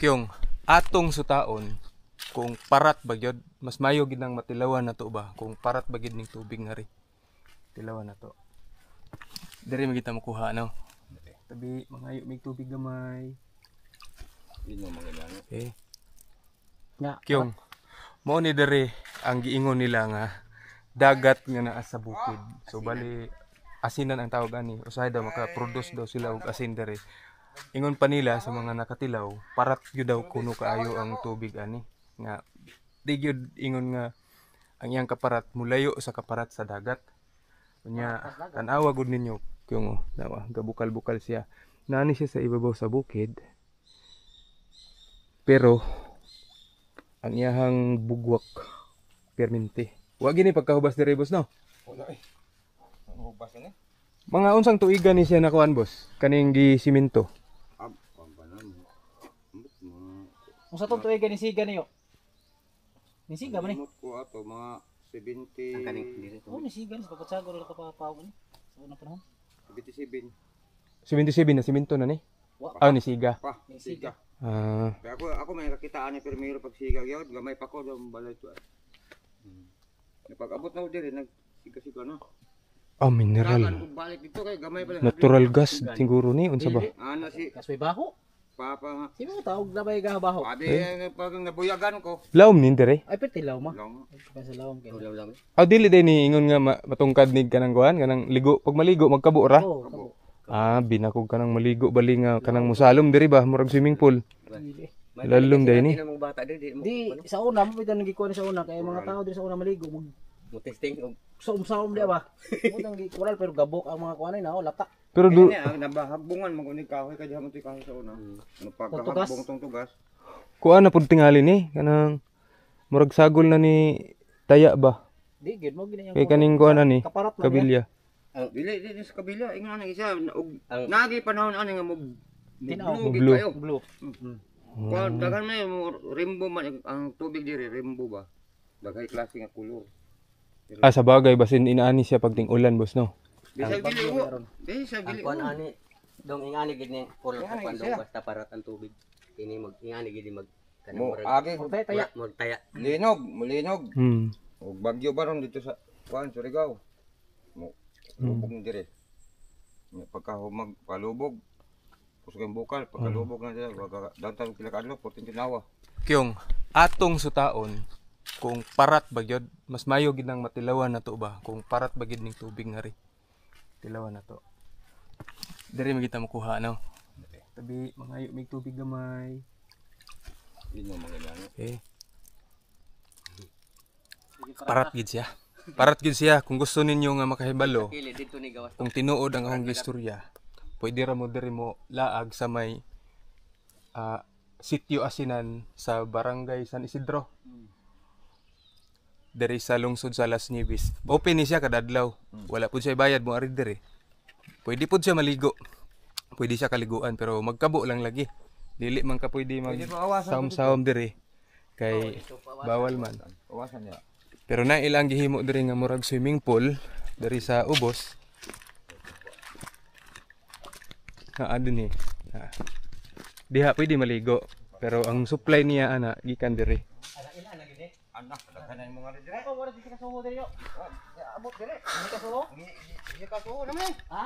Kyong atong sutaon kung parat bagyod mas mayo gid nang matilawan nato ba kung parat bagid ning tubig nga ri tilawan nato diri magita makuha no tabi mangayo mig tubig gamay Yun yung mga gano. okay Kyong mo ni diri ang giingon nila nga dagat nga naa sa bukid so bali asinan ang tawag ani usahay daw maka-produce daw sila og asin diri. Ingon pa nila sa mga nakatilaw, parat gyud daw kuno kaayo ang tubig ani nga di gyud ingon nga ang iyang kaparat mulayo sa kaparat sa dagat. Unya tan-awa gud ninyo kung dawa gabukal-bukal siya. Nani siya sa ibabaw sa bukid. Pero ang iyang bugwak perminti. Wa gini pagkahubas diri boss no. Wala eh. Ang hubas na eh. Mga unsang tuigan ni siya nakuan boss? Kaning gi simento. Kung sa itong tuwigan ni Siga niyo. Ni Siga man eh. Limot ko ato mga 70. Oo, ni Siga. Sa pagkatsago rin kapapaw ni. Sa unang panahon. 77. 77 na simento na ni. Ah, ni Siga. Pa, Ni Siga. Ah, kaya ako may kakitaan ni Permiro pag siga gyud, gamay pa ko ang balay to. Napag-abot na ko diri nagsiga-siga na. oh, mineral. Kung balik dito kay gamay pala. Natural gas siguro ni unsa ba? Ana si Kasoy baho. Papa nga. Sino mo tawag na ba yung baho? Abi pag nabuyagan ko. Laom nin dire. Ay, petilaw ma. Lang. Ay, sa lawang kayo. Lang. Aw dili day ni ingon nga matungkad nig kanang kuan kanang ligo pag maligo magkabo ra. Oo, kabo. Ah, binakog kanang maligo bali nga kanang musalom diri ba murag swimming pool. Lalom day ni. Di, sa una, mo ito nagikuha sa una. Kaya mga tao din sa una maligo. Testing og Saum-saum di ba? Mo nang gikural pero gabok ang mga kuanay na, lata. Pero du nabahagbungan mo ni kahoy kay diha mo kahoy sa una. Napagkahagbong tong tugas. kuan na pud tingali ni kanang murag sagol na ni taya ba. Di, gid mo ginayang. Kay kaning kuan ani Kaparat lang kabilya. Dili sa kabila ingon ana isa og nagi panahon ani nga mo Tinaw. Blue. kayo. Blue. Kung dagan na yung rainbow man ang tubig diri rainbow ba. Daghay klase nga kulor. Ah, sa bagay basin inaani siya pag ting-ulan boss no. Bisag dili ko. Bisag dili ko. Kuan ani dong ingani gid ni full Ingani kuan siya. dong basta parat ang tubig. Ini mag ingani gid mag Mo kanang agi Tay taya. murag taya. linog, mulinog. Og bagyo ba ron dito sa kuan Surigao. Mo lubog ni dire. Nya pagka humag palubog. Kusog ang bukal, pagkalubog na siya, downtown pila kadlaw 14 tinawa. Kyong atong sutaon kung parat bagyod mas mayo gid nang matilawan nato ba kung parat bagid ning tubig nga ri tilawan nato diri magita makuha no tabi mangayo mig tubig gamay Yun yung mga gano. okay parat gid siya kung gusto ninyo nga makahibalo Kili dito ni gawas. kung tinuod ang akong istorya pwede ra mo diri mo laag sa may sitio asinan sa barangay San Isidro diri sa lungsod sa Las Nieves. Open ni siya kada adlaw. Wala pud siya bayad mo ari diri. Pwede pud siya maligo. Pwede siya kaliguan pero magkabo lang lagi. Dili man ka pwede mag saum-saum diri kay bawal man. Kawasan niya. Pero na ilang gihimo diri nga murag swimming pool diri sa ubos. Adun ni. Diha pwede maligo pero ang supply niya ana gikan diri. Anak, daghanan mo nga dire. Ako wala di ka sumo diri yo. Abot diri. Hindi ka sumo? Hindi ka suo naman. Ha?